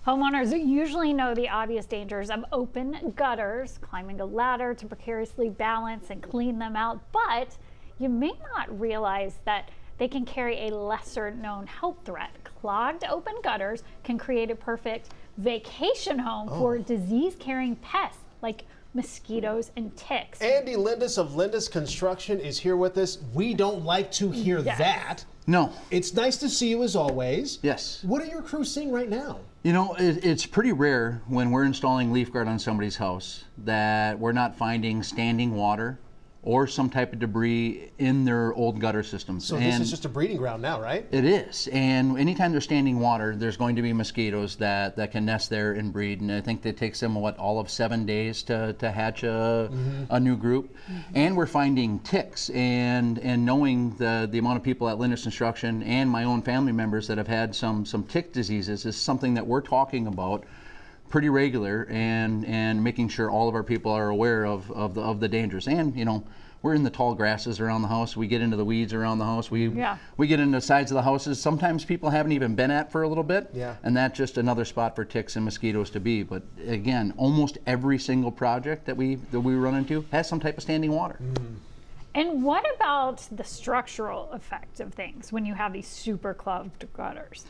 Homeowners usually know the obvious dangers of open gutters, climbing a ladder to precariously balance and clean them out, but you may not realize that they can carry a lesser known health threat. Clogged open gutters can create a perfect vacation home for disease-carrying pests like mosquitoes and ticks. Andy Lindis of Lindis Construction is here with us. We don't like to hear that. No. It's nice to see you as always. Yes. What are your crews seeing right now? You know, it's pretty rare when we're installing leaf guard on somebody's house that we're not finding standing water or some type of debris in their old gutter systems. So this is just a breeding ground now, right? It is, and anytime there's standing water, there's going to be mosquitoes that can nest there and breed, and I think it takes them, all of 7 days to hatch a new group. And we're finding ticks, and knowing the amount of people at Lindis Construction and my own family members that have had some tick diseases is something that we're talking about pretty regular, and making sure all of our people are aware of the dangers. And you know, we're in the tall grasses around the house. We get into the weeds around the house. We get into the sides of the houses. Sometimes people haven't even been at for a little bit. Yeah. And that's just another spot for ticks and mosquitoes to be. But again, almost every single project that we run into has some type of standing water. And what about the structural effect of things when you have these super clogged gutters?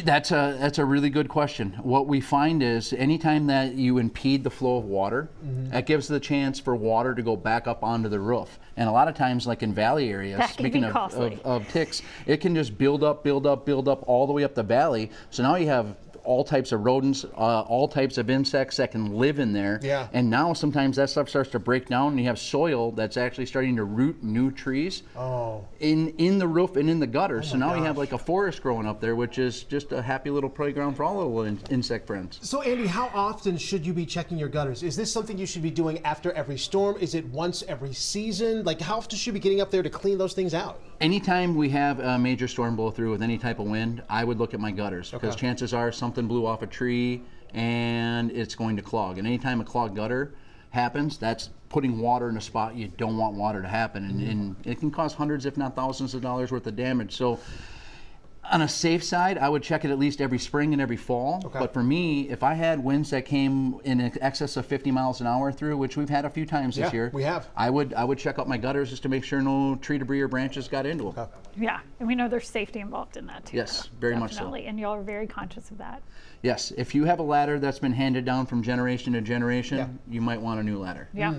That's a really good question. What we find is anytime that you impede the flow of water, that gives the chance for water to go back up onto the roof. And a lot of times, like in valley areas, speaking of ticks, it can just build up all the way up the valley. So now you have all types of rodents, all types of insects that can live in there. Yeah. And now sometimes that stuff starts to break down, and you have soil that's actually starting to root new trees in the roof and in the gutter. So now you have like a forest growing up there, which is just a happy little playground for all the little insect friends. So Andy, how often should you be checking your gutters? Is this something you should be doing after every storm? Is it once every season? Like, how often should you be getting up there to clean those things out? Anytime we have a major storm blow through with any type of wind, I would look at my gutters, because chances are something blew off a tree and it's going to clog. And anytime a clogged gutter happens, that's putting water in a spot you don't want water to happen. And it can cause hundreds, if not thousands of dollars worth of damage. So on a safe side, I would check it at least every spring and every fall. But for me, if I had winds that came in excess of 50 miles an hour through, which we've had a few times this year, we have. I would check out my gutters just to make sure no tree debris or branches got into them. Yeah, and we know there's safety involved in that too. Yes, very much so. And y'all are very conscious of that. Yes, if you have a ladder that's been handed down from generation to generation, you might want a new ladder. Yeah,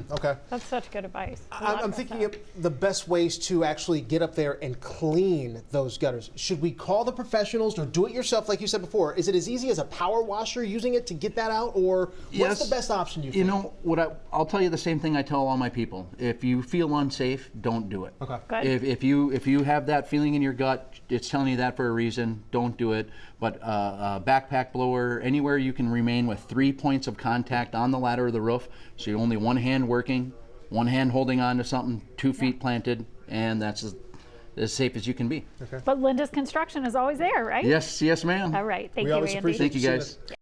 that's such good advice. I'm thinking of the best ways to actually get up there and clean those gutters. Should we call the professionals or do it yourself, like you said before? Is it as easy as a power washer using it to get that out, or what's the best option you think? You know, I'll tell you the same thing I tell all my people. If you feel unsafe, don't do it. Good. If you have that feeling in your gut, it's telling you that for a reason, don't do it. But a backpack blower, anywhere you can remain with 3 points of contact on the ladder or the roof, so you're only one hand working, one hand holding on to something, 2 feet planted, and that's as safe as you can be. But Lindis Construction is always there, right? Yes, ma'am. All right, thank you, always Andy. appreciate Thank you, guys.